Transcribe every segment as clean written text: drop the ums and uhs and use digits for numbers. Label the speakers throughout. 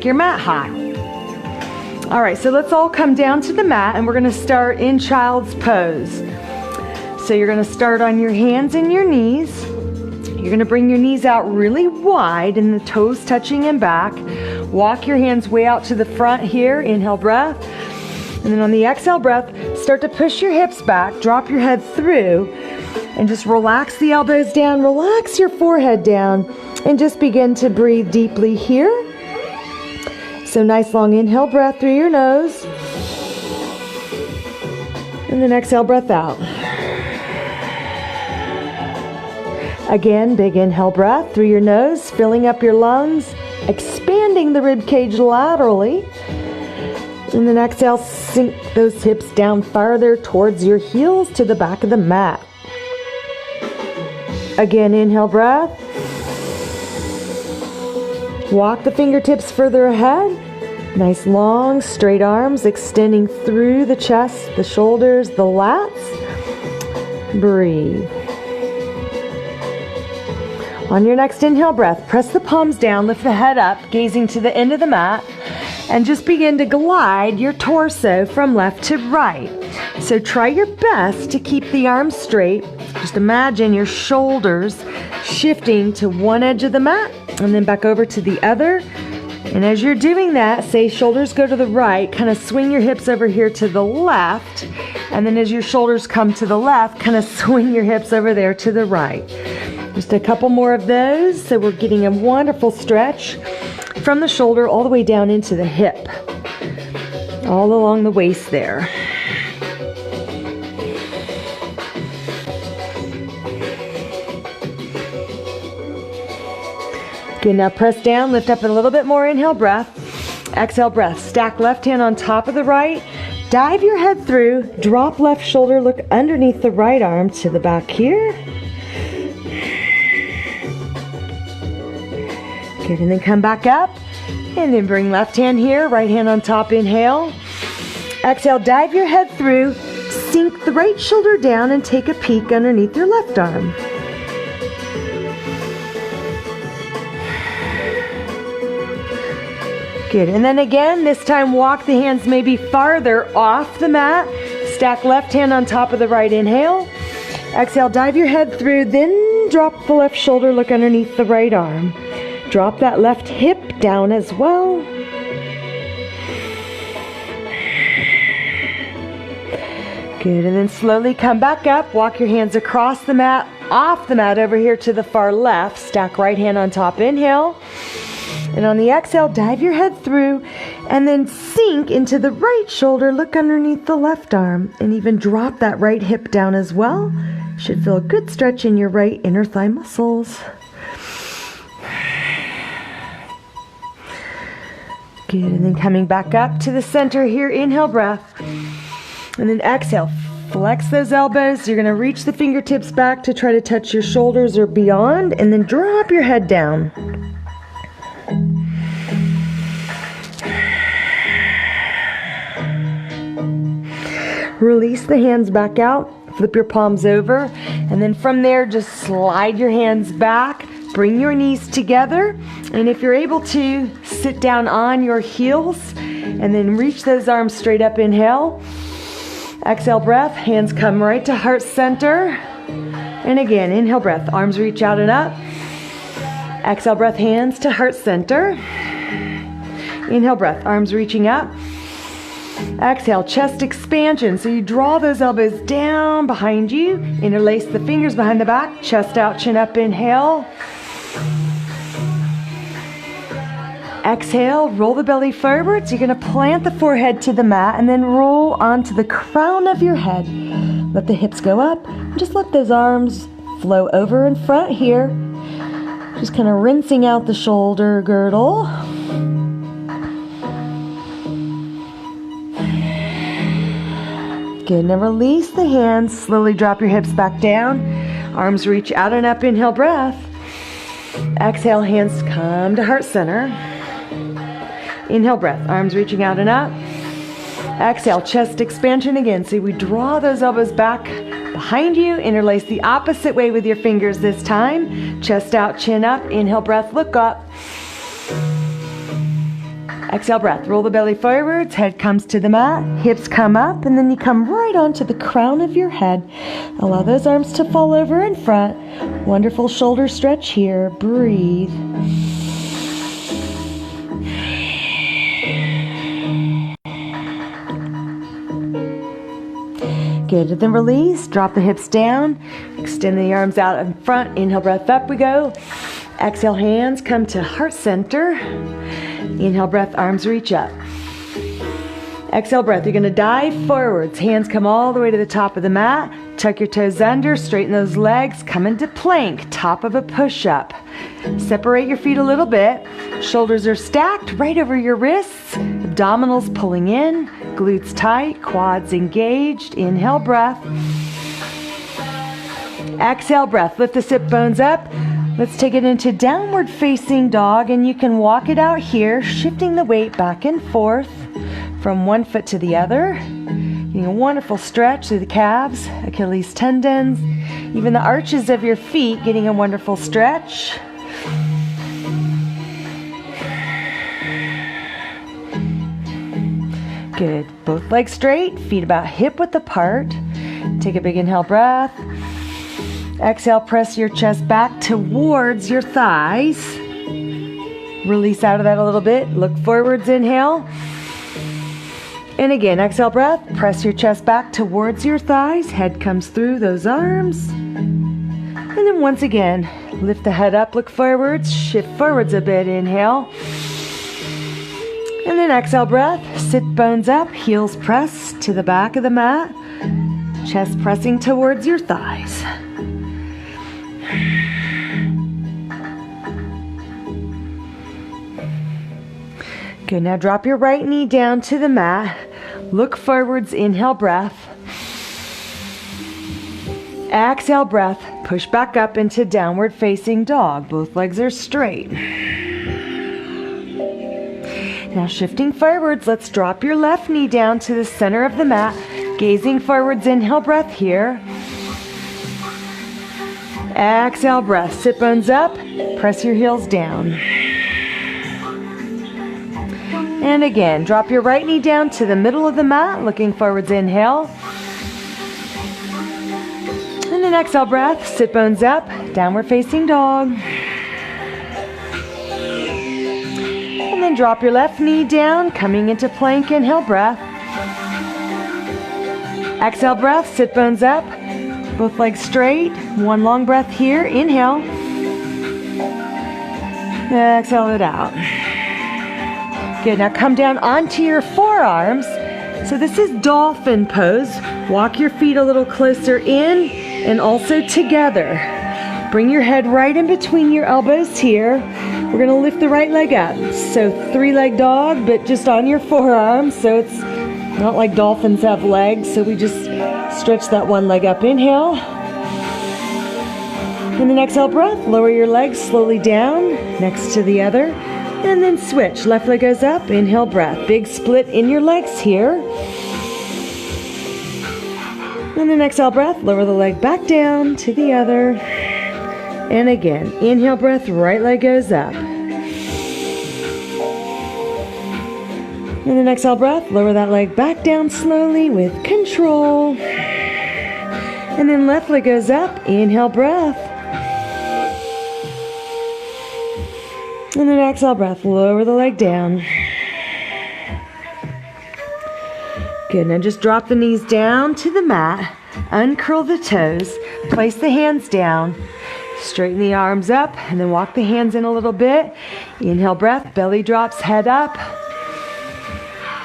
Speaker 1: your mat high. All right, so let's all come down to the mat and we're gonna start in child's pose. So you're gonna start on your hands and your knees. You're gonna bring your knees out really wide and the toes touching and back. Walk your hands way out to the front here, inhale breath. And then on the exhale breath, start to push your hips back, drop your head through, and just relax the elbows down, relax your forehead down, and just begin to breathe deeply here. So nice long inhale breath through your nose. And then exhale breath out. Again, big inhale breath through your nose, filling up your lungs, expanding the rib cage laterally. And then exhale, sink those hips down farther towards your heels to the back of the mat. Again, inhale breath. Walk the fingertips further ahead. Nice long straight arms extending through the chest, the shoulders, the lats. Breathe. On your next inhale breath, press the palms down, lift the head up, gazing to the end of the mat, and just begin to glide your torso from left to right. So try your best to keep the arms straight. Just imagine your shoulders shifting to one edge of the mat and then back over to the other. And as you're doing that, say shoulders go to the right, kind of swing your hips over here to the left. And then as your shoulders come to the left, kind of swing your hips over there to the right. Just a couple more of those. So we're getting a wonderful stretch from the shoulder all the way down into the hip, all along the waist there. Good, now press down, lift up a little bit more, inhale breath, exhale breath. Stack left hand on top of the right, dive your head through, drop left shoulder, look underneath the right arm to the back here. Good, and then come back up, and then bring left hand here, right hand on top, inhale. Exhale, dive your head through, sink the right shoulder down and take a peek underneath your left arm. Good, and then again, this time walk the hands maybe farther off the mat. Stack left hand on top of the right, inhale. Exhale, dive your head through, then drop the left shoulder, look underneath the right arm. Drop that left hip down as well. Good, and then slowly come back up, walk your hands across the mat, off the mat over here to the far left. Stack right hand on top, inhale. And on the exhale, dive your head through and then sink into the right shoulder, look underneath the left arm, and even drop that right hip down as well. Should feel a good stretch in your right inner thigh muscles. Good, and then coming back up to the center here, inhale breath. And then exhale, flex those elbows. You're gonna reach the fingertips back to try to touch your shoulders or beyond, and then drop your head down. Release the hands back out, flip your palms over, and then from there, just slide your hands back, bring your knees together, and if you're able to, sit down on your heels, and then reach those arms straight up, inhale. Exhale breath, hands come right to heart center, and again, inhale breath, arms reach out and up. Exhale breath, hands to heart center. Inhale breath, arms reaching up. Exhale, chest expansion. So you draw those elbows down behind you, interlace the fingers behind the back, chest out, chin up, inhale. Exhale, roll the belly forward. So you're going to plant the forehead to the mat and then roll onto the crown of your head. Let the hips go up. Just let those arms flow over in front here. Just kind of rinsing out the shoulder girdle. Good, now release the hands, slowly drop your hips back down. Arms reach out and up, inhale breath. Exhale, hands come to heart center. Inhale breath, arms reaching out and up. Exhale, chest expansion again. So we draw those elbows back behind you, interlace the opposite way with your fingers this time. Chest out, chin up, inhale breath, look up. Exhale breath, roll the belly forwards, head comes to the mat, hips come up, and then you come right onto the crown of your head. Allow those arms to fall over in front. Wonderful shoulder stretch here. Breathe. Good, and then release, drop the hips down, extend the arms out in front, inhale, breath, up we go. Exhale, hands come to heart center. Inhale, breath, arms reach up. Exhale, breath, you're gonna dive forwards, hands come all the way to the top of the mat, tuck your toes under, straighten those legs, come into plank, top of a push-up. Separate your feet a little bit, shoulders are stacked right over your wrists, abdominals pulling in, glutes tight, quads engaged. Inhale, breath. Exhale, breath, lift the sit bones up. Let's take it into downward facing dog, and you can walk it out here, shifting the weight back and forth from one foot to the other. Getting a wonderful stretch through the calves, Achilles tendons, even the arches of your feet, getting a wonderful stretch. Good. Both legs straight, feet about hip width apart. Take a big inhale breath. Exhale, press your chest back towards your thighs. Release out of that a little bit. Look forwards, inhale. And again, exhale breath. Press your chest back towards your thighs. Head comes through those arms. And then once again, lift the head up, look forwards, shift forwards a bit, inhale. And then exhale breath, sit bones up, heels press to the back of the mat, chest pressing towards your thighs. Good, now drop your right knee down to the mat, look forwards, inhale breath. Exhale breath, push back up into downward facing dog, both legs are straight. Now shifting forwards, let's drop your left knee down to the center of the mat, gazing forwards, inhale breath here. Exhale breath, sit bones up, press your heels down. And again, drop your right knee down to the middle of the mat, looking forwards, inhale. And then exhale breath, sit bones up, downward facing dog. And then drop your left knee down, coming into plank, inhale breath. Exhale breath, sit bones up, both legs straight, one long breath here, inhale. Exhale it out. Good, now come down onto your forearms. So this is dolphin pose. Walk your feet a little closer in and also together. Bring your head right in between your elbows here. We're gonna lift the right leg up. So 3-leg dog, but just on your forearms. So it's not like dolphins have legs. So we just stretch that one leg up. Inhale. And then exhale breath, lower your legs slowly down next to the other. And then switch, left leg goes up, inhale breath. Big split in your legs here. And then exhale breath, lower the leg back down to the other. And again, inhale breath, right leg goes up. And then exhale breath, lower that leg back down slowly with control. And then left leg goes up, inhale breath. And then exhale breath, lower the leg down. Good, now just drop the knees down to the mat, uncurl the toes, place the hands down, straighten the arms up, and then walk the hands in a little bit. Inhale breath, belly drops, head up.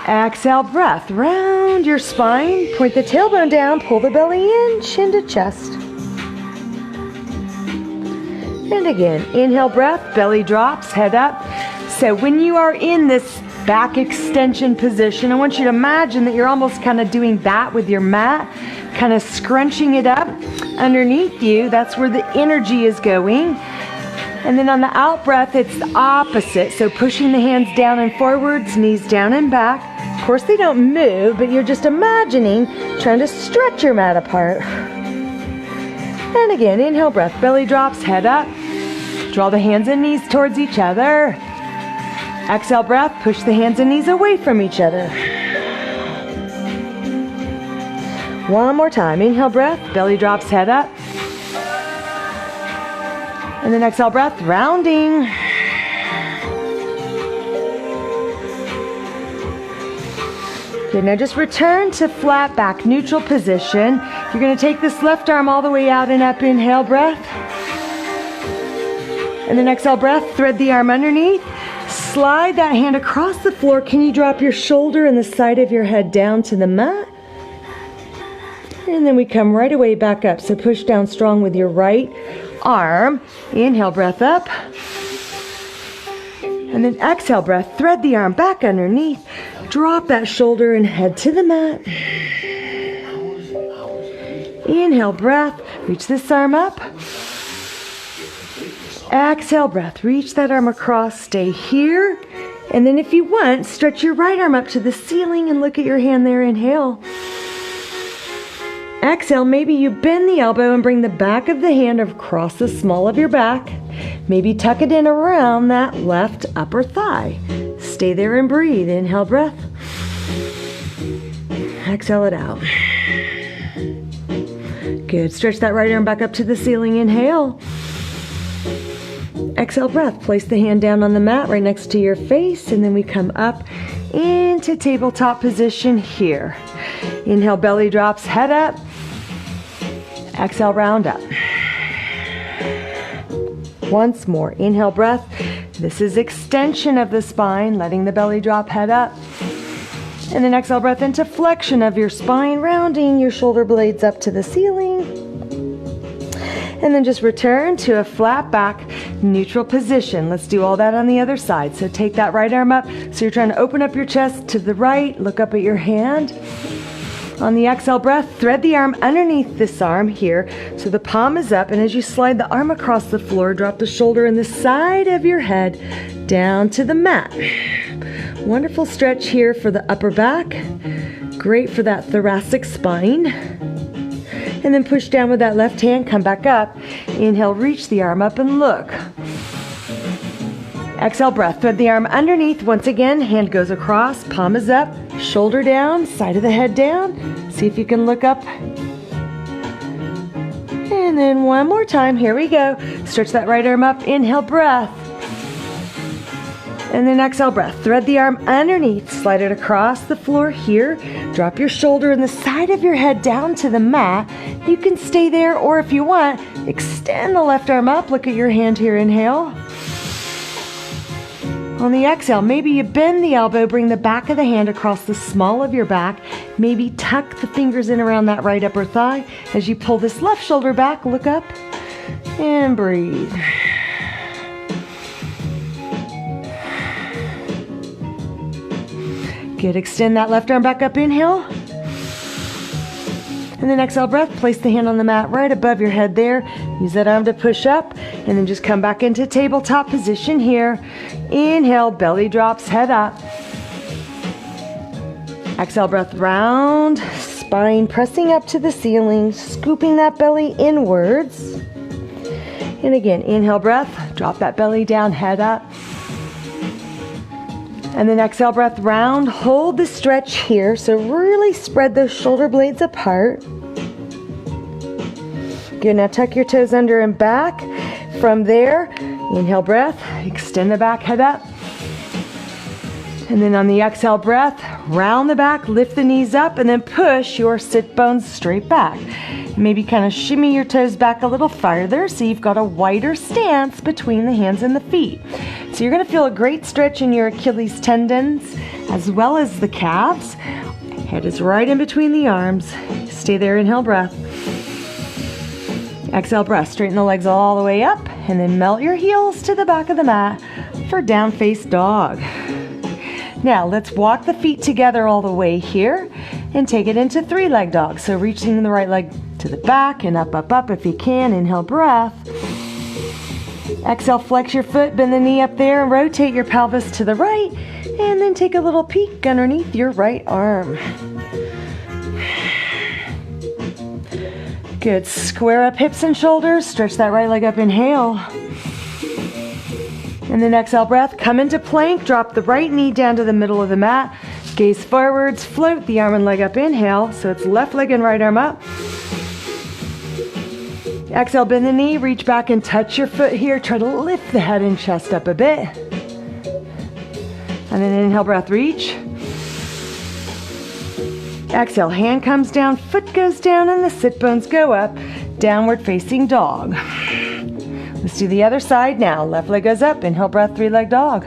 Speaker 1: Exhale breath, round your spine, point the tailbone down, pull the belly in, chin to chest. And again, inhale breath, belly drops, head up. So when you are in this back extension position, I want you to imagine that you're almost kind of doing that with your mat, kind of scrunching it up underneath you. That's where the energy is going. And then on the out breath, it's the opposite. So pushing the hands down and forwards, knees down and back. Of course, they don't move, but you're just imagining trying to stretch your mat apart. And again, inhale breath, belly drops, head up. Draw the hands and knees towards each other. Exhale breath, push the hands and knees away from each other. One more time. Inhale breath, belly drops, head up. And then exhale breath, rounding. Good, now just return to flat back, neutral position. You're gonna take this left arm all the way out and up, inhale breath. And then exhale breath, thread the arm underneath. Slide that hand across the floor. Can you drop your shoulder and the side of your head down to the mat? And then we come right away back up. So push down strong with your right arm. Inhale, breath up. And then exhale, breath. Thread the arm back underneath. Drop that shoulder and head to the mat. Inhale, breath. Reach this arm up. Exhale, breath. Reach that arm across. Stay here. And then if you want, stretch your right arm up to the ceiling and look at your hand there. Inhale. Exhale, maybe you bend the elbow and bring the back of the hand across the small of your back. Maybe tuck it in around that left upper thigh. Stay there and breathe. Inhale, breath. Exhale it out. Good. Stretch that right arm back up to the ceiling. Inhale. Exhale, breath. Place the hand down on the mat right next to your face, and then we come up into tabletop position here. Inhale, belly drops, head up. Exhale, round up. Once more. Inhale, breath. This is extension of the spine, letting the belly drop, head up. And then exhale, breath into flexion of your spine, rounding your shoulder blades up to the ceiling. And then just return to a flat back, neutral position. Let's do all that on the other side. So take that right arm up. So you're trying to open up your chest to the right, look up at your hand. On the exhale breath, thread the arm underneath this arm here. So the palm is up, and as you slide the arm across the floor, drop the shoulder and the side of your head down to the mat. Wonderful stretch here for the upper back. Great for that thoracic spine. And then push down with that left hand, come back up. Inhale, reach the arm up and look. Exhale, breath, thread the arm underneath. Once again, hand goes across, palm is up, shoulder down, side of the head down. See if you can look up. And then one more time, here we go. Stretch that right arm up, inhale, breath. And then exhale, breath. Thread the arm underneath, slide it across the floor here. Drop your shoulder and the side of your head down to the mat. You can stay there, or if you want, extend the left arm up. Look at your hand here, inhale. On the exhale, maybe you bend the elbow, bring the back of the hand across the small of your back. Maybe tuck the fingers in around that right upper thigh. As you pull this left shoulder back, look up and breathe. Good. Extend that left arm back up, inhale. And then exhale, breath. Place the hand on the mat right above your head there. Use that arm to push up, and then just come back into tabletop position here. Inhale, belly drops, head up. Exhale, breath, round, spine pressing up to the ceiling, scooping that belly inwards. And again, inhale, breath, drop that belly down, head up. And then exhale, breath, round. Hold the stretch here. So really spread those shoulder blades apart. Good. Now tuck your toes under and back. From there, inhale, breath. Extend the back, head up. And then on the exhale breath, round the back, lift the knees up, and then push your sit bones straight back. Maybe kind of shimmy your toes back a little farther so you've got a wider stance between the hands and the feet. So you're going to feel a great stretch in your Achilles tendons as well as the calves. Head is right in between the arms. Stay there, inhale, breath. Exhale, breath. Straighten the legs all the way up and then melt your heels to the back of the mat for down face dog. Now let's walk the feet together all the way here and take it into three-leg dog. So reaching the right leg to the back and up, up, up if you can. Inhale, breath. Exhale, flex your foot, bend the knee up there and rotate your pelvis to the right. And then take a little peek underneath your right arm. Good. Square up hips and shoulders. Stretch that right leg up. Inhale. And then exhale breath, come into plank, drop the right knee down to the middle of the mat, gaze forwards, float the arm and leg up, inhale, so it's left leg and right arm up. Exhale, bend the knee, reach back and touch your foot here, try to lift the head and chest up a bit. And then inhale, breath, reach. Exhale, hand comes down, foot goes down, and the sit bones go up, downward facing dog. Let's do the other side now. Left leg goes up, inhale breath, three-leg dog.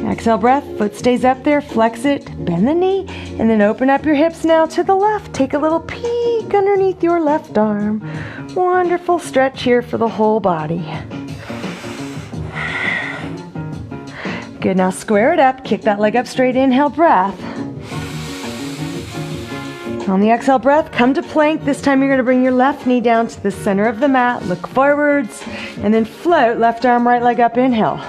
Speaker 1: Exhale breath, foot stays up there, flex it, bend the knee, and then open up your hips now to the left. Take a little peek underneath your left arm. Wonderful stretch here for the whole body. Good, now square it up, kick that leg up straight, inhale breath. On the exhale breath, come to plank. This time you're going to bring your left knee down to the center of the mat, look forwards, and then float, left arm, right leg up, inhale.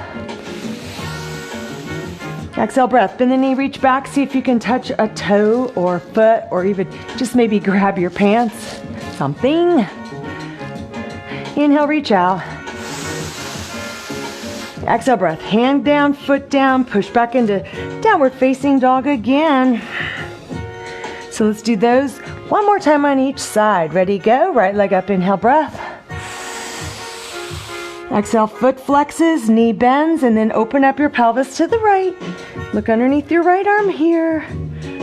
Speaker 1: Exhale breath, bend the knee, reach back, see if you can touch a toe or foot, or even just maybe grab your pants, something. Inhale, reach out. Exhale breath, hand down, foot down, push back into downward facing dog again. So let's do those one more time on each side. Ready, go. Right leg up, inhale, breath. Exhale, foot flexes, knee bends, and then open up your pelvis to the right. Look underneath your right arm here.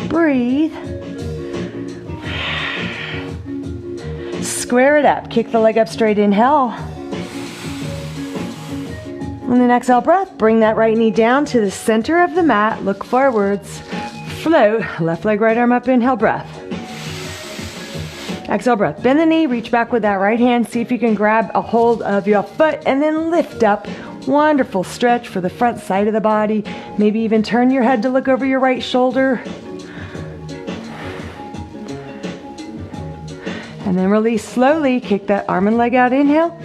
Speaker 1: Breathe. Square it up. Kick the leg up straight, inhale. And then exhale, breath. Bring that right knee down to the center of the mat. Look forwards. Float, left leg, right arm up, inhale, breath. Exhale, breath. Bend the knee, reach back with that right hand. See if you can grab a hold of your foot and then lift up. Wonderful stretch for the front side of the body. Maybe even turn your head to look over your right shoulder. And then release slowly. Kick that arm and leg out, inhale.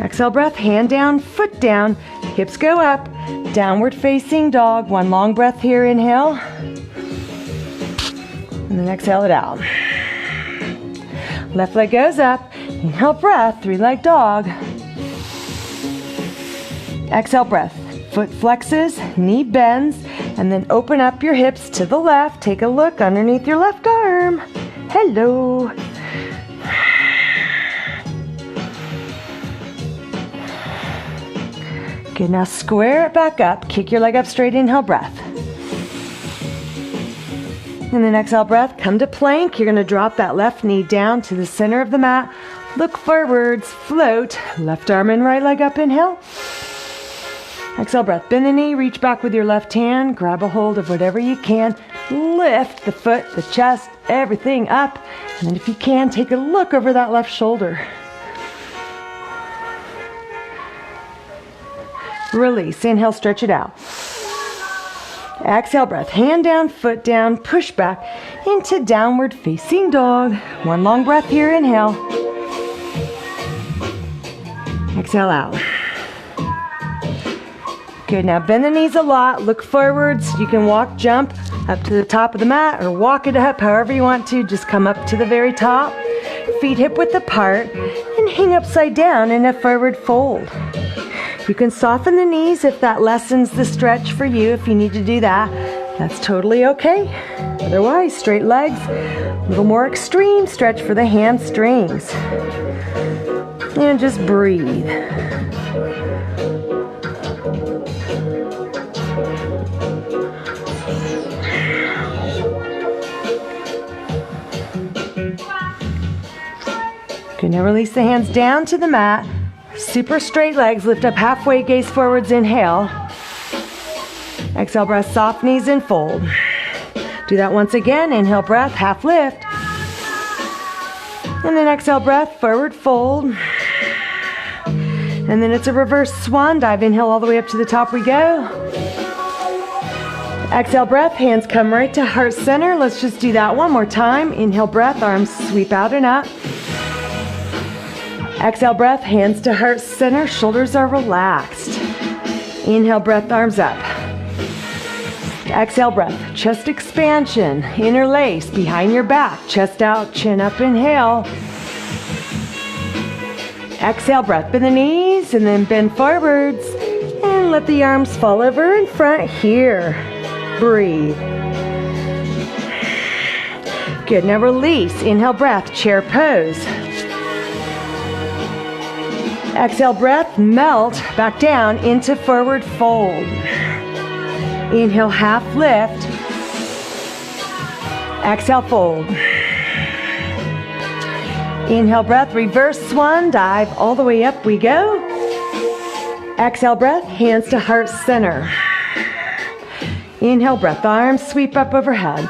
Speaker 1: Exhale, breath, hand down, foot down, hips go up. Downward facing dog. One long breath here, inhale. And then exhale it out. Left leg goes up. Inhale, breath, three-leg dog. Exhale, breath. Foot flexes, knee bends, and then open up your hips to the left. Take a look underneath your left arm. Hello. Good, now square it back up. Kick your leg up straight, inhale, breath. And then exhale, breath, come to plank. You're gonna drop that left knee down to the center of the mat. Look forwards, float, left arm and right leg up, inhale. Exhale, breath, bend the knee, reach back with your left hand, grab a hold of whatever you can. Lift the foot, the chest, everything up. And then if you can, take a look over that left shoulder. Release, inhale, stretch it out. Exhale, breath, hand down, foot down, push back into downward facing dog. One long breath here, inhale. Exhale out. Good, now bend the knees a lot, look forwards. You can walk, jump up to the top of the mat or walk it up however you want to. Just come up to the very top, feet hip width apart, and hang upside down in a forward fold. You can soften the knees if that lessens the stretch for you. If you need to do that, that's totally okay. Otherwise, straight legs, a little more extreme stretch for the hamstrings. And just breathe. Good, now release the hands down to the mat. Super straight legs, lift up halfway, gaze forwards, inhale. Exhale, breath, soft knees and fold. Do that once again, inhale, breath, half lift. And then exhale, breath, forward fold. And then it's a reverse swan dive. Inhale all the way up to the top we go. Exhale, breath, hands come right to heart center. Let's just do that one more time. Inhale, breath, arms sweep out and up. Exhale, breath, hands to heart center, shoulders are relaxed. Inhale, breath, arms up. Exhale, breath, chest expansion, interlace behind your back, chest out, chin up, inhale. Exhale, breath, bend the knees and then bend forwards. And let the arms fall over in front here. Breathe. Good, now release. Inhale, breath, chair pose. Exhale, breath, melt back down into forward fold. Inhale, half lift. Exhale, fold. Inhale, breath, reverse swan dive. All the way up we go. Exhale, breath, hands to heart center. Inhale, breath, arms sweep up overhead.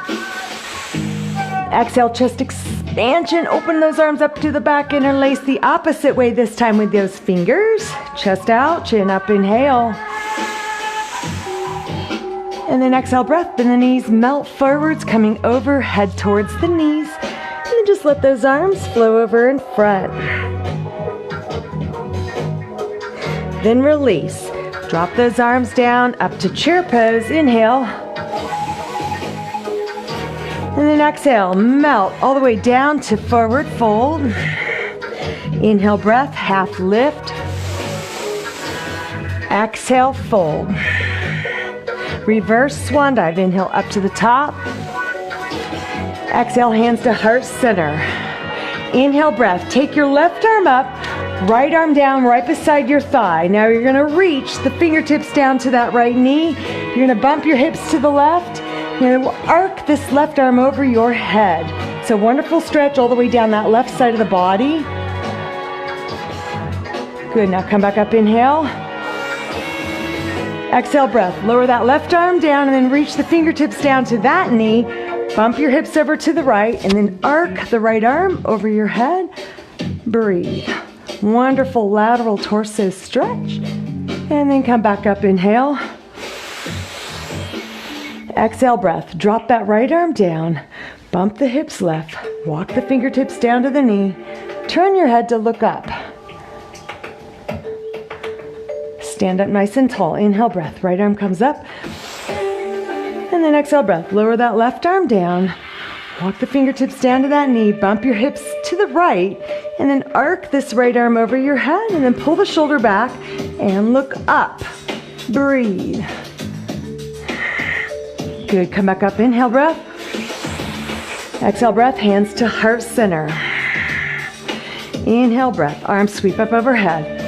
Speaker 1: Exhale, chest expansion. Open those arms up to the back. Interlace the opposite way this time with those fingers. Chest out, chin up, inhale. And then exhale, breath, bend the knees, melt forwards, coming over, head towards the knees. And then just let those arms flow over in front. Then release. Drop those arms down, up to chair pose, inhale. And then exhale, melt all the way down to forward fold. Inhale, breath, half lift. Exhale, fold. Reverse swan dive, inhale up to the top. Exhale, hands to heart center. Inhale, breath, take your left arm up, right arm down right beside your thigh. Now you're gonna reach the fingertips down to that right knee. You're gonna bump your hips to the left. You're gonna arc this left arm over your head. It's a wonderful stretch all the way down that left side of the body. Good, now come back up, inhale. Exhale, breath, lower that left arm down and then reach the fingertips down to that knee. Bump your hips over to the right and then arc the right arm over your head. Breathe. Wonderful lateral torso stretch. And then come back up, inhale. Exhale, breath. Drop that right arm down. Bump the hips left. Walk the fingertips down to the knee. Turn your head to look up. Stand up nice and tall. Inhale, breath. Right arm comes up. And then exhale, breath. Lower that left arm down. Walk the fingertips down to that knee. Bump your hips to the right. And then arc this right arm over your head. And then pull the shoulder back and look up. Breathe. Good, come back up, inhale, breath. Exhale, breath, hands to heart center. Inhale, breath, arms sweep up overhead.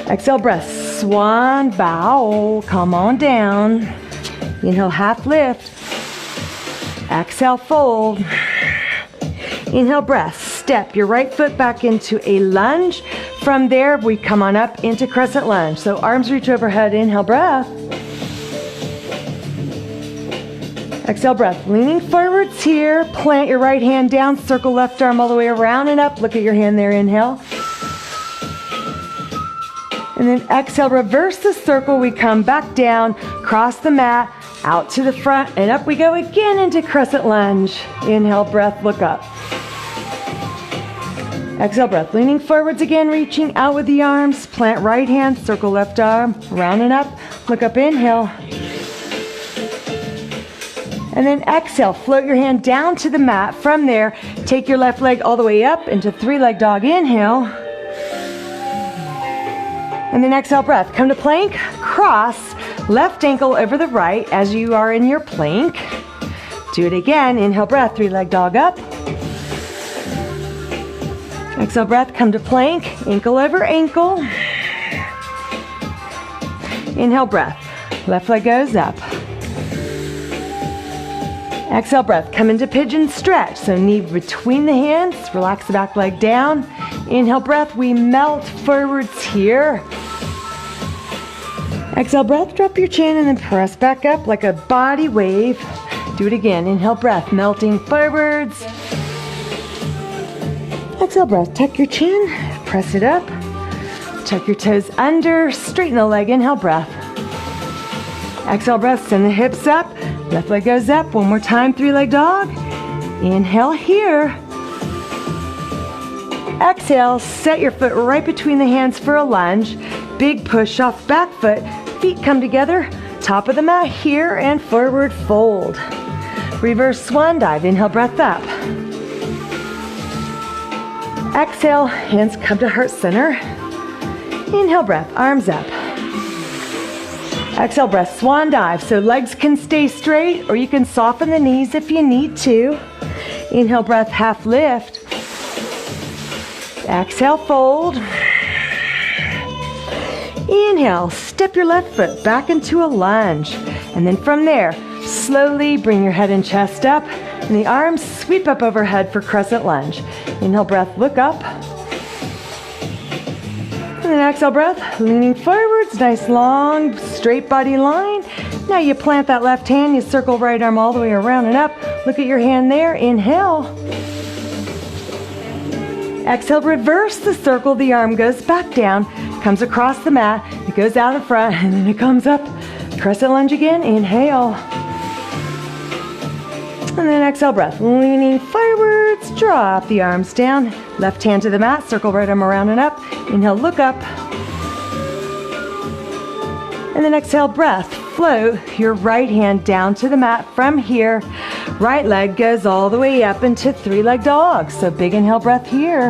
Speaker 1: Exhale, breath, swan bow, come on down. Inhale, half lift. Exhale, fold. Inhale, breath, step your right foot back into a lunge. From there, we come on up into crescent lunge. So arms reach overhead, inhale, breath. Exhale, breath, leaning forwards here. Plant your right hand down, circle left arm all the way around and up. Look at your hand there, inhale. And then exhale, reverse the circle. We come back down, cross the mat, out to the front, and up we go again into crescent lunge. Inhale, breath, look up. Exhale, breath, leaning forwards again, reaching out with the arms. Plant right hand, circle left arm, round and up. Look up, inhale. And then exhale, float your hand down to the mat. From there, take your left leg all the way up into three-leg dog. Inhale. And then exhale, breath. Come to plank, cross, left ankle over the right as you are in your plank. Do it again. Inhale, breath, three-leg dog up. Exhale, breath, come to plank, ankle over ankle. Inhale, breath, left leg goes up. Exhale, breath, come into pigeon stretch. So knee between the hands, relax the back leg down. Inhale, breath, we melt forwards here. Exhale, breath, drop your chin and then press back up like a body wave. Do it again. Inhale, breath, melting forwards. Exhale, breath, tuck your chin, press it up. Tuck your toes under, straighten the leg, inhale, breath. Exhale, breath, send the hips up. Left leg goes up. One more time, three-leg dog. Inhale here. Exhale, set your foot right between the hands for a lunge. Big push off back foot. Feet come together. Top of the mat here and forward fold. Reverse swan dive. Inhale, breath up. Exhale, hands come to heart center. Inhale breath, arms up. Exhale breath, swan dive. So legs can stay straight or you can soften the knees if you need to. Inhale breath, half lift. Exhale, fold. Inhale, step your left foot back into a lunge. And then from there, slowly bring your head and chest up. And the arms sweep up overhead for crescent lunge. Inhale breath, look up. And then exhale breath, leaning forwards, nice long straight body line. Now you plant that left hand, you circle right arm all the way around and up. Look at your hand there, inhale. Exhale, reverse the circle, the arm goes back down, comes across the mat, it goes out in front, and then it comes up. Crescent lunge again, inhale. And then exhale breath, leaning forwards, drop the arms down. Left hand to the mat, circle right arm around and up. Inhale, look up. And then exhale breath, float your right hand down to the mat from here. Right leg goes all the way up into three-leg dog. So big inhale breath here.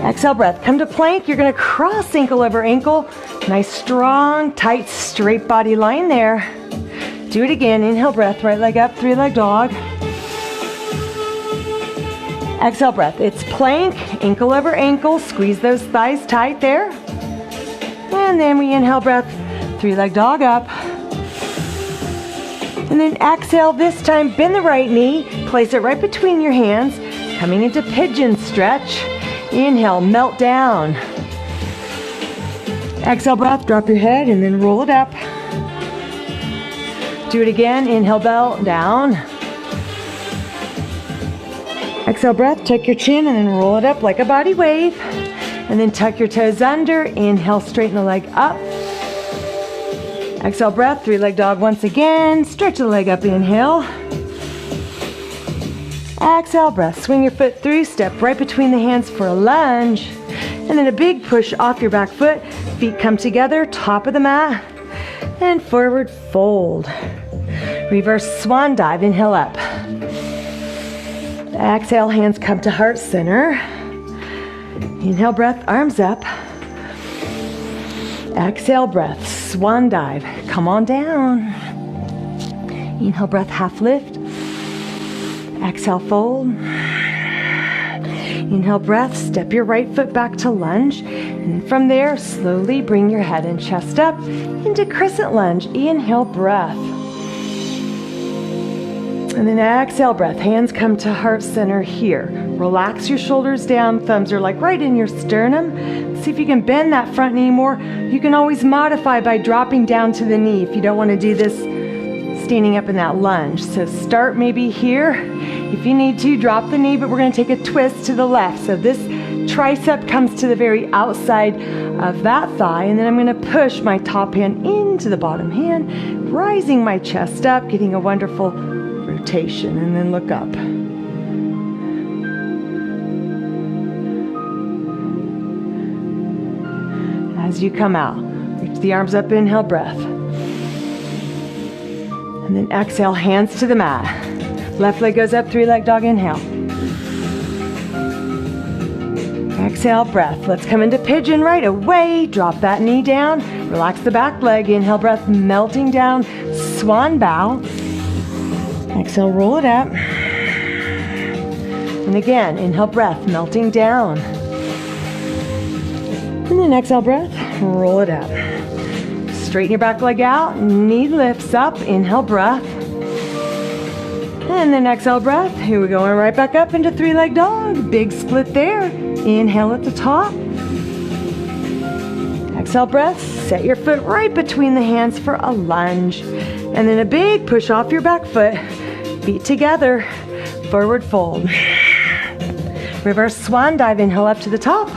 Speaker 1: Exhale breath, come to plank. You're gonna cross ankle over ankle. Nice, strong, tight, straight body line there. Do it again, inhale breath, right leg up, three-leg dog. Exhale breath, it's plank, ankle over ankle, squeeze those thighs tight there. And then we inhale breath, three-leg dog up. And then exhale, this time bend the right knee, place it right between your hands, coming into pigeon stretch. Inhale, melt down. Exhale breath, drop your head and then roll it up. Do it again, inhale, belt down. Exhale breath, tuck your chin and then roll it up like a body wave. And then tuck your toes under, inhale, straighten the leg up. Exhale breath, three-leg dog once again. Stretch the leg up, inhale. Exhale breath, swing your foot through, step right between the hands for a lunge. And then a big push off your back foot. Feet come together, top of the mat. And forward fold. Reverse swan dive, inhale up. Exhale, hands come to heart center. Inhale breath, arms up. Exhale breath, swan dive, come on down. Inhale breath, half lift. Exhale, fold. Inhale breath, step your right foot back to lunge. And from there, slowly bring your head and chest up into crescent lunge. Inhale breath. And then exhale breath, hands come to heart center here. Relax your shoulders down, thumbs are like right in your sternum. See if you can bend that front knee more. You can always modify by dropping down to the knee if you don't want to do this standing up in that lunge. So start maybe here. If you need to, drop the knee, but we're going to take a twist to the left. So this tricep comes to the very outside of that thigh, and then I'm going to push my top hand into the bottom hand, rising my chest up, getting a wonderful rotation, and then look up. As you come out, reach the arms up, inhale, breath. And then exhale, hands to the mat. Left leg goes up, three-leg dog, inhale. Exhale, breath. Let's come into pigeon right away. Drop that knee down. Relax the back leg. Inhale, breath, melting down. Swan bow. Exhale, roll it up. And again, inhale, breath, melting down. And then exhale, breath, roll it up. Straighten your back leg out, knee lifts up, inhale, breath. And then exhale, breath. Here we go, and right back up into three-leg dog. Big split there. Inhale at the top. Exhale, breath. Set your foot right between the hands for a lunge. And then a big push off your back foot. Feet together. Forward fold. Reverse swan dive, inhale up to the top.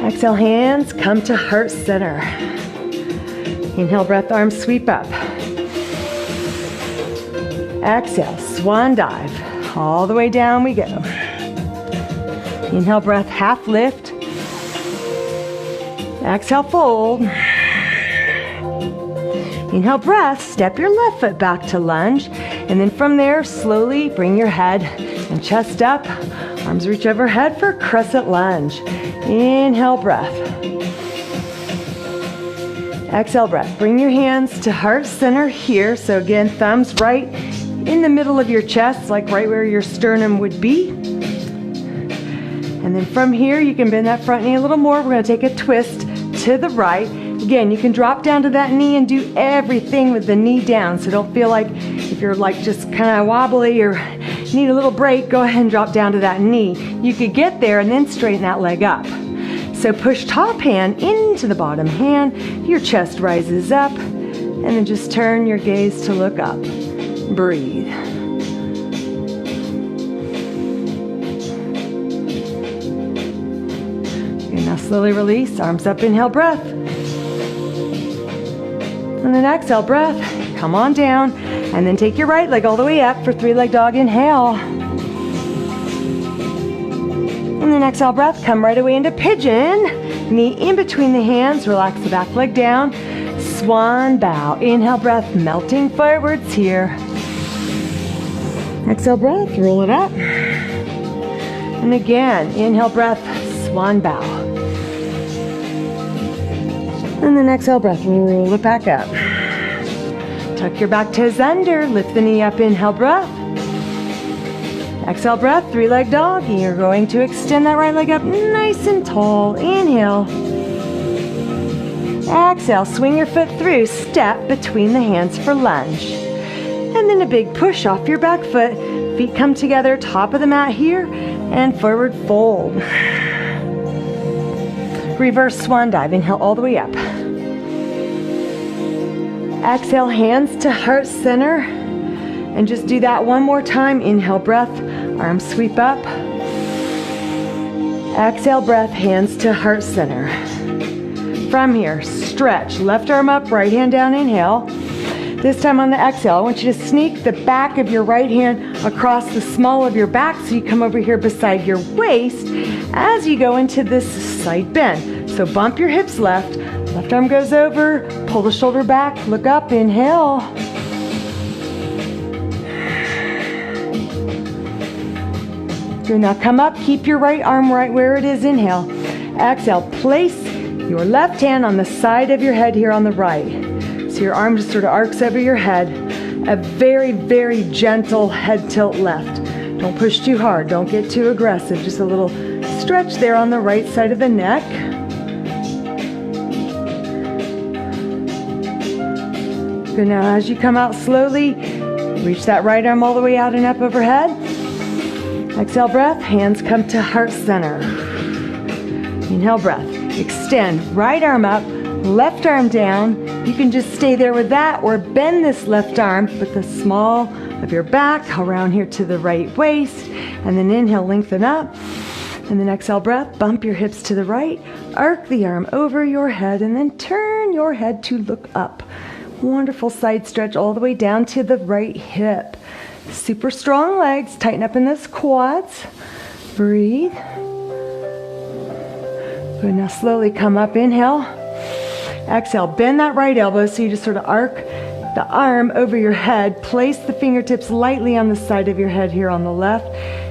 Speaker 1: Exhale, hands come to heart center. Inhale, breath, arms sweep up. Exhale, swan dive. All the way down we go. Inhale, breath, half lift. Exhale, fold. Inhale, breath, step your left foot back to lunge. And then from there, slowly bring your head and chest up. Arms reach overhead for crescent lunge. Inhale, breath. Exhale, breath. Bring your hands to heart center here. So again, thumbs right in the middle of your chest, like right where your sternum would be. And then from here, you can bend that front knee a little more. We're going to take a twist to the right. Again, you can drop down to that knee and do everything with the knee down. So don't feel like if you're like just kind of wobbly or need a little break, go ahead and drop down to that knee. You could get there and then straighten that leg up. So push top hand into the bottom hand. Your chest rises up. And then just turn your gaze to look up. Breathe. Okay, now slowly release. Arms up, inhale, breath. And then exhale, breath. Come on down. And then take your right leg all the way up for three-leg dog. Inhale. And then exhale, breath. Come right away into pigeon. Knee in between the hands. Relax the back leg down. Swan bow. Inhale, breath. Melting forwards here. Exhale, breath. Roll it up. And again, inhale, breath. Swan bow. And then exhale, breath, roll it back up. Tuck your back toes under, lift the knee up, inhale, breath. Exhale, breath, three-leg dog. You're going to extend that right leg up nice and tall. Inhale. Exhale, swing your foot through, step between the hands for lunge. And then a big push off your back foot. Feet come together, top of the mat here, and forward fold. Reverse swan dive. Inhale all the way up. Exhale, hands to heart center. And just do that one more time. Inhale, breath. Arms sweep up. Exhale, breath. Hands to heart center. From here, stretch. Left arm up, right hand down. Inhale. This time on the exhale, I want you to sneak the back of your right hand across the small of your back so you come over here beside your waist as you go into this side bend. So bump your hips left. Left arm goes over, pull the shoulder back, look up, inhale. Good, now come up, keep your right arm right where it is, inhale. Exhale, place your left hand on the side of your head here on the right. So your arm just sort of arcs over your head. A very, very gentle head tilt left. Don't push too hard, don't get too aggressive. Just a little stretch there on the right side of the neck. Good, now as you come out slowly, reach that right arm all the way out and up overhead. Exhale, breath, hands come to heart center. Inhale, breath, extend, right arm up, left arm down. You can just stay there with that or bend this left arm with the small of your back around here to the right waist. And then inhale, lengthen up. And then exhale, breath, bump your hips to the right, arc the arm over your head, and then turn your head to look up. Wonderful side stretch all the way down to the right hip. Super strong legs, tighten up in those quads. Breathe. Good, now slowly come up, inhale. Exhale, bend that right elbow so you just sort of arc the arm over your head. Place the fingertips lightly on the side of your head here on the left.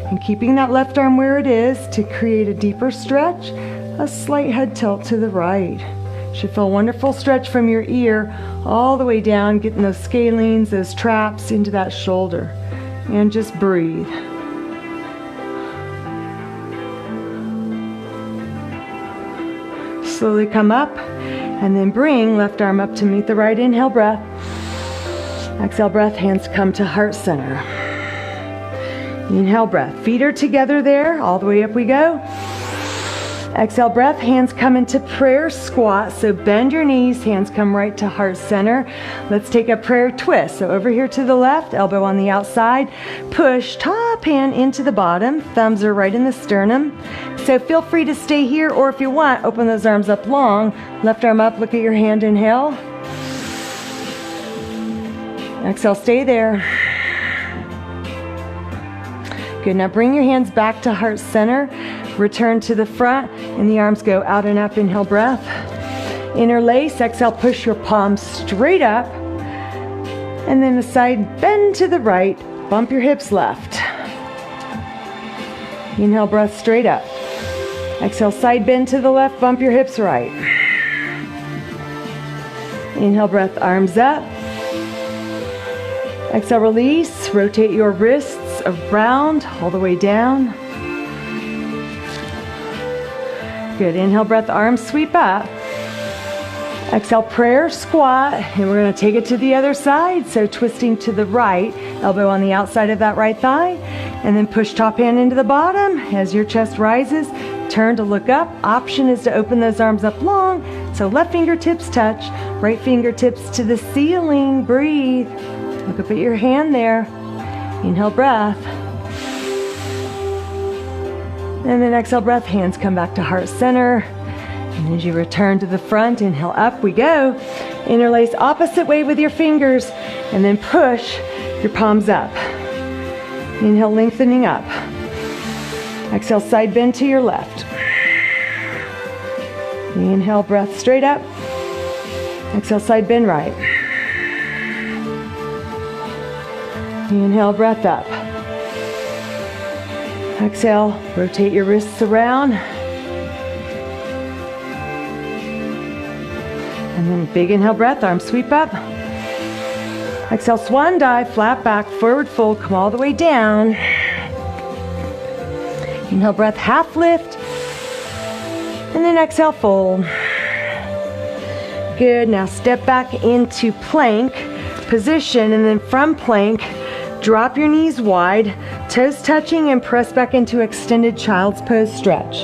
Speaker 1: And keeping that left arm where it is to create a deeper stretch, a slight head tilt to the right. Should feel a wonderful stretch from your ear all the way down, getting those scalenes, those traps into that shoulder. And just breathe. Slowly come up. And then bring left arm up to meet the right. Inhale, breath. Exhale, breath. Hands come to heart center. Inhale, breath. Feet are together there. All the way up we go. Exhale, breath. Hands come into prayer squat. So bend your knees. Hands come right to heart center. Let's take a prayer twist. So over here to the left, elbow on the outside. Push top hand into the bottom. Thumbs are right in the sternum. So feel free to stay here, or if you want, open those arms up long. Left arm up, look at your hand, inhale. Exhale, stay there. Good, now bring your hands back to heart center. Return to the front, and the arms go out and up. Inhale, breath. Interlace, exhale, push your palms straight up. And then a side bend to the right, bump your hips left. Inhale, breath straight up. Exhale, side bend to the left, bump your hips right. Inhale, breath, arms up. Exhale, release. Rotate your wrists around, all the way down. Good. Inhale, breath, arms sweep up. Exhale, prayer squat, and we're going to take it to the other side. So twisting to the right, elbow on the outside of that right thigh, and then push top hand into the bottom. As your chest rises, turn to look up. Option is to open those arms up long, so left fingertips touch, right fingertips to the ceiling. Breathe. Look up at your hand there. Inhale, breath. And then exhale, breath, hands come back to heart center. And as you return to the front, inhale, up we go. Interlace opposite way with your fingers, and then push your palms up. Inhale, lengthening up. Exhale, side bend to your left. Inhale, breath straight up. Exhale, side bend right. Inhale, breath up. Exhale, rotate your wrists around. And then big inhale, breath, arms sweep up. Exhale, swan dive, flat back, forward fold, come all the way down. Inhale, breath, half lift. And then exhale, fold. Good, now step back into plank position, and then from plank, drop your knees wide, toes touching, and press back into extended child's pose stretch.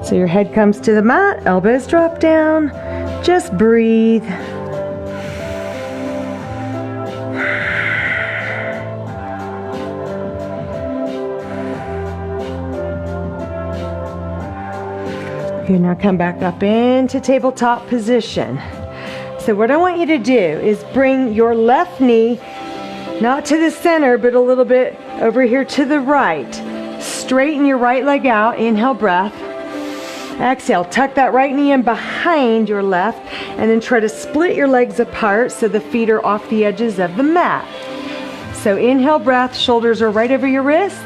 Speaker 1: So your head comes to the mat, elbows drop down. Just breathe. Good, now come back up into tabletop position. So what I want you to do is bring your left knee not to the center, but a little bit over here to the right. Straighten your right leg out. Inhale, breath. Exhale, tuck that right knee in behind your left, and then try to split your legs apart so the feet are off the edges of the mat. So inhale, breath, shoulders are right over your wrists.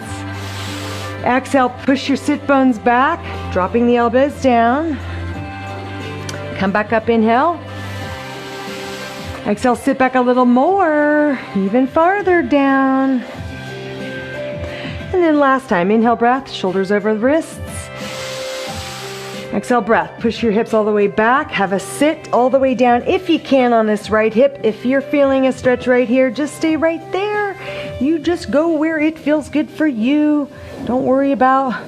Speaker 1: Exhale, push your sit bones back, dropping the elbows down. Come back up, inhale. Exhale, sit back a little more, even farther down. And then last time, inhale, breath, shoulders over the wrists. Exhale, breath. Push your hips all the way back. Have a sit all the way down if you can on this right hip. If you're feeling a stretch right here, just stay right there. You just go where it feels good for you. Don't worry about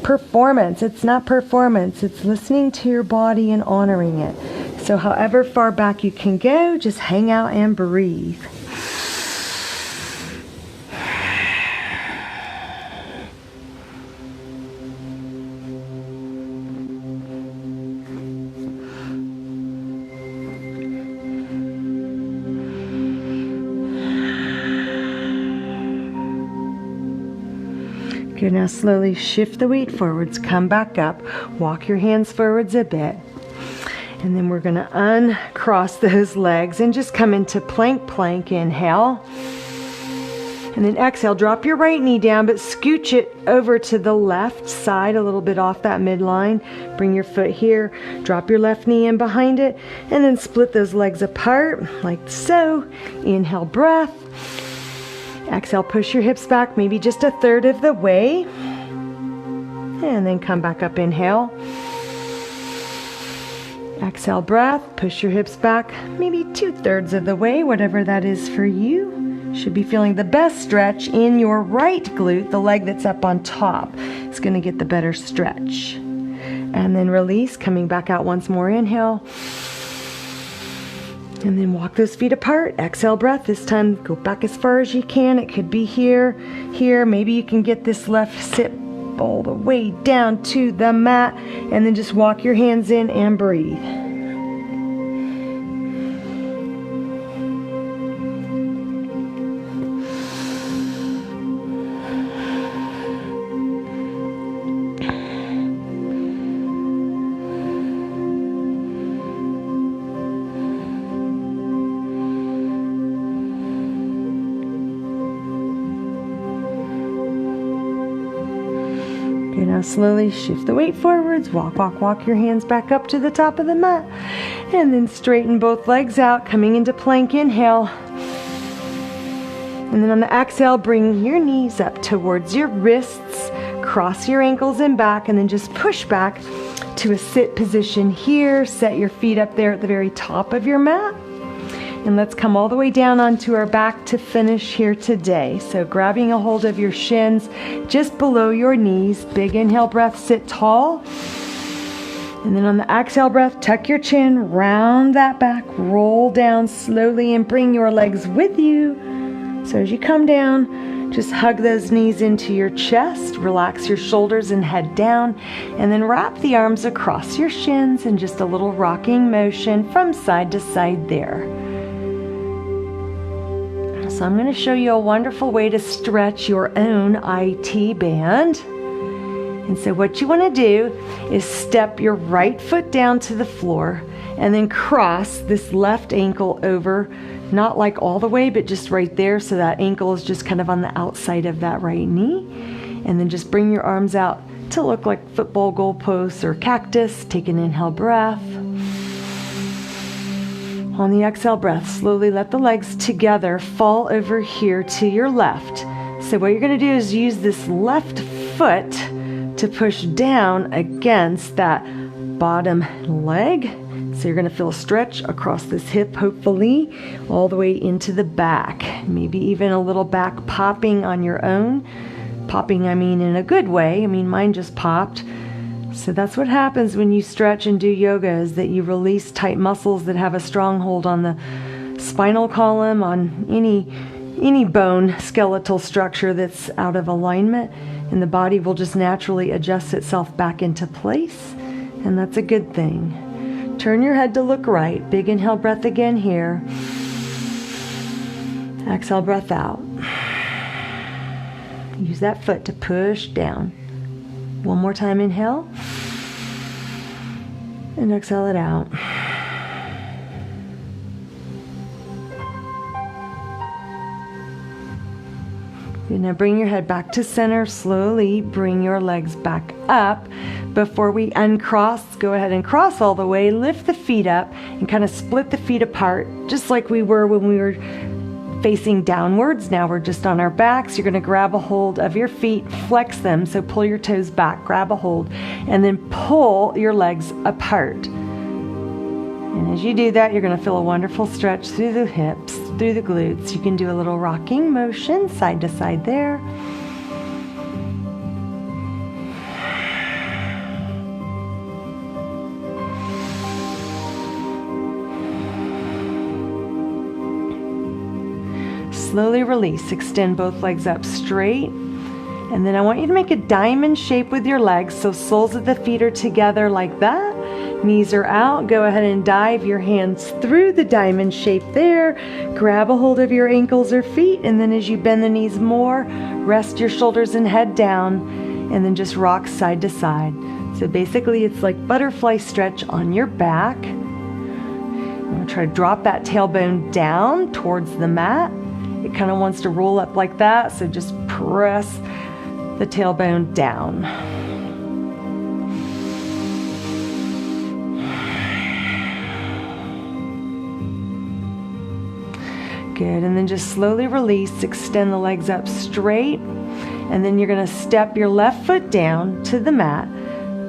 Speaker 1: performance. It's not performance. It's listening to your body and honoring it. So however far back you can go, just hang out and breathe. Good, now slowly shift the weight forwards, come back up, walk your hands forwards a bit. And then we're gonna uncross those legs and just come into plank, inhale. And then exhale, drop your right knee down, but scooch it over to the left side, a little bit off that midline. Bring your foot here, drop your left knee in behind it, and then split those legs apart, like so. Inhale, breath. Exhale, push your hips back, maybe just a third of the way. And then come back up, inhale. Exhale, breath, push your hips back, maybe 2/3 of the way, whatever that is for you. Should be feeling the best stretch in your right glute, the leg that's up on top. It's gonna get the better stretch. And then release, coming back out once more, inhale. And then walk those feet apart. Exhale, breath. This time, go back as far as you can. It could be here, here. Maybe you can get this left sit all the way down to the mat. And then just walk your hands in and breathe. Now slowly shift the weight forwards, walk your hands back up to the top of the mat, and then straighten both legs out, coming into plank, inhale. And then on the exhale, bring your knees up towards your wrists, cross your ankles and back, and then just push back to a sit position here. Set your feet up there at the very top of your mat. And let's come all the way down onto our back to finish here today. So grabbing a hold of your shins just below your knees. Big inhale breath, sit tall. And then on the exhale breath, tuck your chin, round that back, roll down slowly and bring your legs with you. So as you come down, just hug those knees into your chest, relax your shoulders and head down, and then wrap the arms across your shins in just a little rocking motion from side to side there. So I'm going to show you a wonderful way to stretch your own IT band. And so what you want to do is step your right foot down to the floor and then cross this left ankle over, not like all the way, but just right there, so that ankle is just kind of on the outside of that right knee. And then just bring your arms out to look like football goalposts or cactus. Take an inhale breath. On the exhale breath, slowly let the legs together fall over here to your left. So what you're going to do is use this left foot to push down against that bottom leg. So you're going to feel a stretch across this hip, hopefully, all the way into the back. Maybe even a little back popping on your own. Popping, I mean, in a good way. I mean, mine just popped. So that's what happens when you stretch and do yoga, is that you release tight muscles that have a stronghold on the spinal column, on any bone skeletal structure that's out of alignment, and the body will just naturally adjust itself back into place, and that's a good thing. Turn your head to look right. Big inhale breath again here. Exhale breath out. Use that foot to push down. One more time, inhale. And exhale it out. Now bring your head back to center. Slowly bring your legs back up. Before we uncross, go ahead and cross all the way. Lift the feet up and kind of split the feet apart, just like we were when we were facing downwards. Now we're just on our backs. You're going to grab a hold of your feet, flex them. So pull your toes back, grab a hold, and then pull your legs apart. And as you do that, you're going to feel a wonderful stretch through the hips, through the glutes. You can do a little rocking motion side to side there. Slowly release. Extend both legs up straight. And then I want you to make a diamond shape with your legs. So soles of the feet are together like that. Knees are out. Go ahead and dive your hands through the diamond shape there. Grab a hold of your ankles or feet. And then as you bend the knees more, rest your shoulders and head down. And then just rock side to side. So basically it's like butterfly stretch on your back. I'm going to try to drop that tailbone down towards the mat. It kind of wants to roll up like that, so just press the tailbone down. Good, and then just slowly release, extend the legs up straight, and then you're going to step your left foot down to the mat,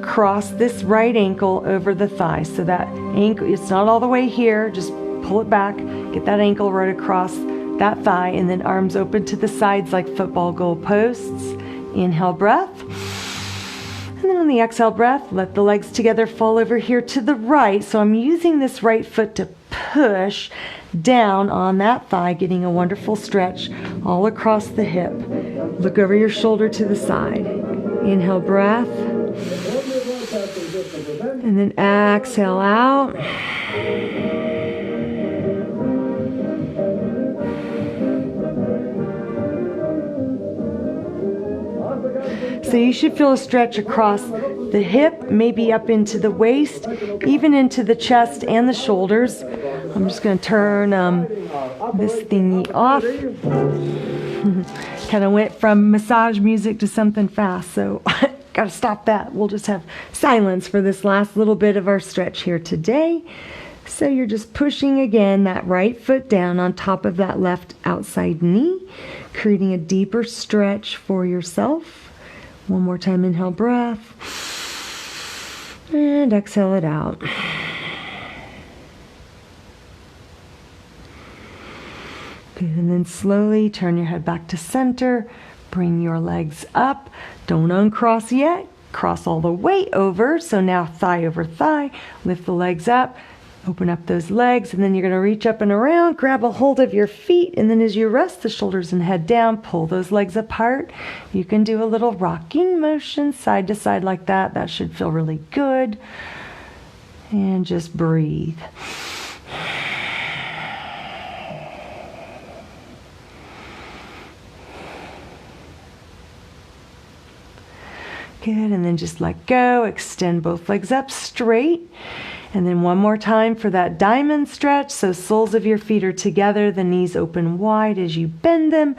Speaker 1: cross this right ankle over the thigh. So that ankle, it's not all the way here, just pull it back, get that ankle right across that thigh, and then arms open to the sides like football goal posts. Inhale breath. And then on the exhale breath, let the legs together fall over here to the right. So I'm using this right foot to push down on that thigh, getting a wonderful stretch all across the hip. Look over your shoulder to the side. Inhale breath. And then exhale out. So you should feel a stretch across the hip, maybe up into the waist, even into the chest and the shoulders. I'm just going to turn this thingy off. Kind of went from massage music to something fast, so Gotta stop that. We'll just have silence for this last little bit of our stretch here today. So you're just pushing again that right foot down on top of that left outside knee, creating a deeper stretch for yourself. One more time, inhale, breath, and exhale it out. Good, and then slowly turn your head back to center. Bring your legs up. Don't uncross yet. Cross all the way over. So now thigh over thigh. Lift the legs up. Open up those legs, and then you're going to reach up and around, grab a hold of your feet, and then as you rest the shoulders and head down, pull those legs apart. You can do a little rocking motion side to side like that. That should feel really good. And just breathe. Good, and then just let go. Extend both legs up straight. And then one more time for that diamond stretch. So soles of your feet are together, the knees open wide as you bend them.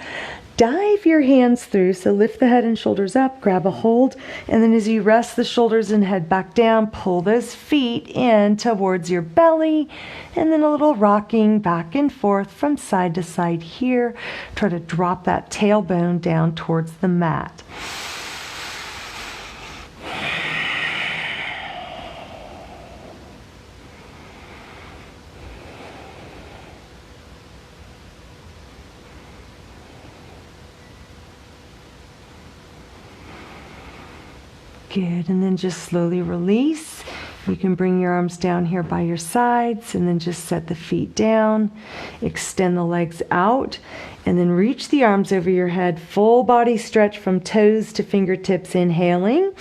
Speaker 1: Dive your hands through, so lift the head and shoulders up, grab a hold, and then as you rest the shoulders and head back down, pull those feet in towards your belly, and then a little rocking back and forth from side to side here. Try to drop that tailbone down towards the mat. Good, and then just slowly release. You can bring your arms down here by your sides and then just set the feet down. Extend the legs out and then reach the arms over your head. Full body stretch from toes to fingertips, inhaling.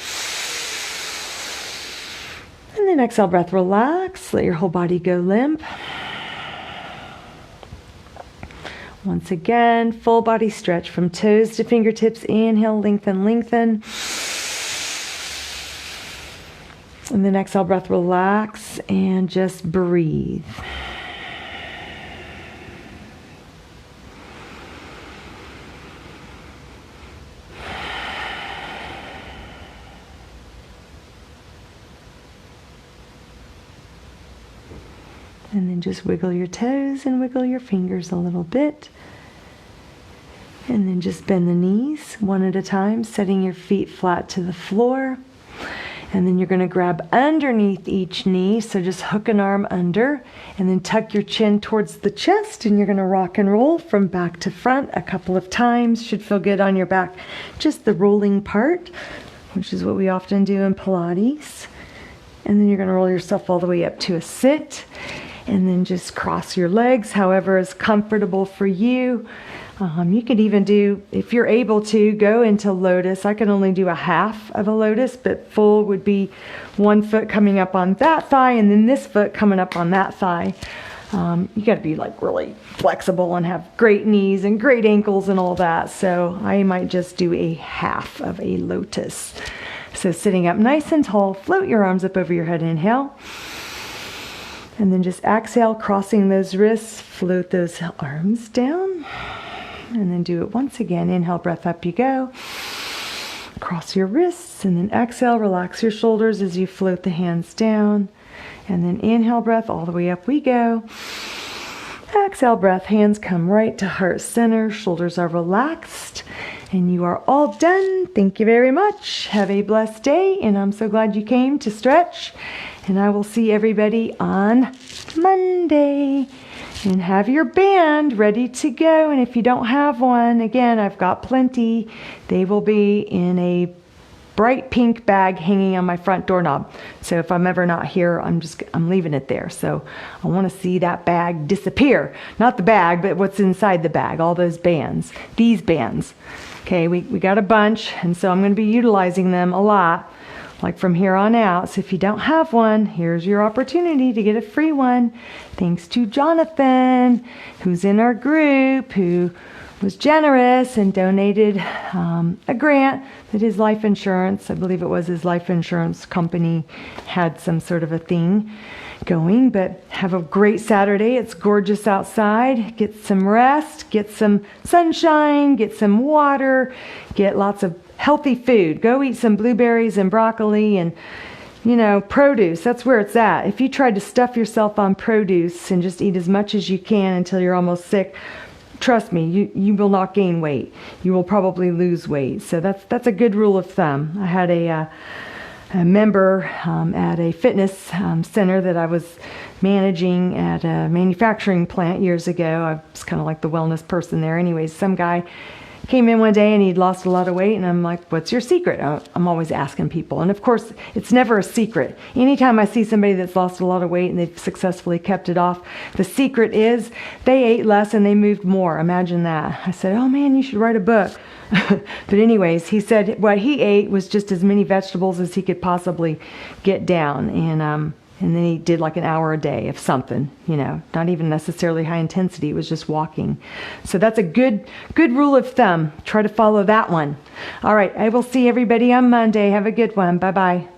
Speaker 1: And then exhale, breath, relax. Let your whole body go limp. Once again, full body stretch from toes to fingertips. Inhale, lengthen, lengthen. And then exhale, breath, relax, and just breathe. And then just wiggle your toes and wiggle your fingers a little bit. And then just bend the knees one at a time, setting your feet flat to the floor. And then you're going to grab underneath each knee, so just hook an arm under, and then tuck your chin towards the chest, and you're going to rock and roll from back to front a couple of times. Should feel good on your back. Just the rolling part, which is what we often do in Pilates. And then you're going to roll yourself all the way up to a sit, and then just cross your legs, however is comfortable for you. You could even do, if you're able to, go into lotus. I can only do a half of a lotus, but full would be one foot coming up on that thigh and then this foot coming up on that thigh. You got to be like really flexible and have great knees and great ankles and all that. So I might just do a half of a lotus. So sitting up nice and tall, float your arms up over your head, inhale. And then just exhale, crossing those wrists, float those arms down. And then do it once again. Inhale, breath, up you go. Cross your wrists and then exhale, relax your shoulders as you float the hands down. And then inhale, breath, all the way up we go. Exhale, breath, hands come right to heart center, shoulders are relaxed, and you are all done. Thank you very much. Have a blessed day, and I'm so glad you came to stretch. And I will see everybody on Monday. And have your band ready to go. And if you don't have one, again, I've got plenty. They will be in a bright pink bag hanging on my front doorknob. So if I'm ever not here, I'm leaving it there. So I want to see that bag disappear. Not the bag, but what's inside the bag, all those bands, these bands. Okay, we got a bunch, and so I'm going to be utilizing them a lot, like from here on out. So if you don't have one, here's your opportunity to get a free one. Thanks to Jonathan, who's in our group, who was generous and donated a grant that his life insurance, I believe it was his life insurance company, had some sort of a thing going, but have a great Saturday. It's gorgeous outside. Get some rest, get some sunshine, get some water, get lots of healthy food. Go eat some blueberries and broccoli and, produce. That's where it's at. If you tried to stuff yourself on produce and just eat as much as you can until you're almost sick, trust me, you will not gain weight. You will probably lose weight. So that's a good rule of thumb. I had a member at a fitness center that I was managing at a manufacturing plant years ago. I was kind of like the wellness person there. Anyways, some guy came in one day and he'd lost a lot of weight, and I'm like, what's your secret? I'm always asking people. And of course, it's never a secret. Anytime I see somebody that's lost a lot of weight and they've successfully kept it off, the secret is they ate less and they moved more. Imagine that. I said, oh man, you should write a book. But anyways, he said what he ate was just as many vegetables as he could possibly get down. And then he did like an hour a day of something, not even necessarily high intensity. It was just walking. So that's a good rule of thumb. Try to follow that one. All right. I will see everybody on Monday. Have a good one. Bye-bye.